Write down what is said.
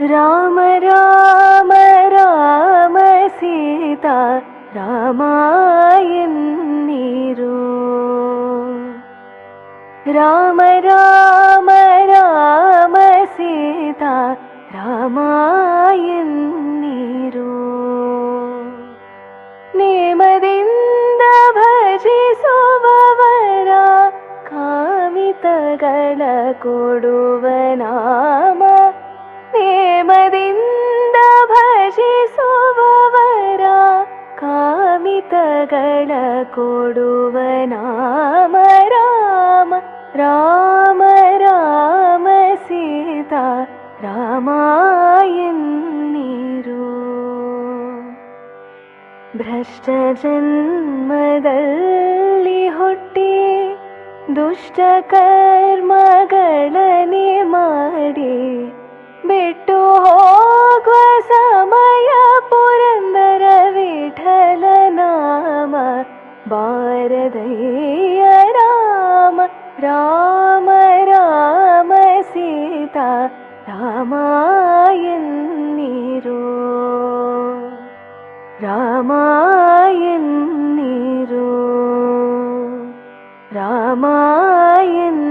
ರಾಮ ರಾಮ ರಾಮ ಸೀತಾ ರಾಮಾಯನ್ನೀರು. ರಾಮ ರಾಮ ರಾಮ ಸೀತಾ ರಾಮಾಯನ್ನೀರು. ನೇಮದಿಂದ ಭಜಿಸುವವರ ಕಾಮಿತಗಳ ಕೊಡುವ ನಾಮ. ನೇಮದಿಂದ ಭಜಿಸುವವರ ಕಾಮಿತಗಳ ಕೊಡುವ ನಾಮ. ರಾಮ ರಾಮ ರಾಮ ಸೀತಾ ರಾಮಾಯನ್ನೀರು. ಭ್ರಷ್ಟ ಜನ್ಮದಲ್ಲಿ ಹುಟ್ಟಿ ದುಷ್ಟ ಕರ್ಮಗಳನೆ ಮಾಡಿ ಬಿಟ್ಟು ಹೋಗುವ ಸಮಯ ಪುರಂದರ ವಿಠಲ ನಾಮ ಬಾರದಯ್ಯ. ರಾಮ ರಾಮ ರಾಮ ಸೀತಾ ರಾಮಾಯನ್ನೀರು. ರಾಮಾಯನ್ನೀರು. ರಾಮಾಯನ್ನ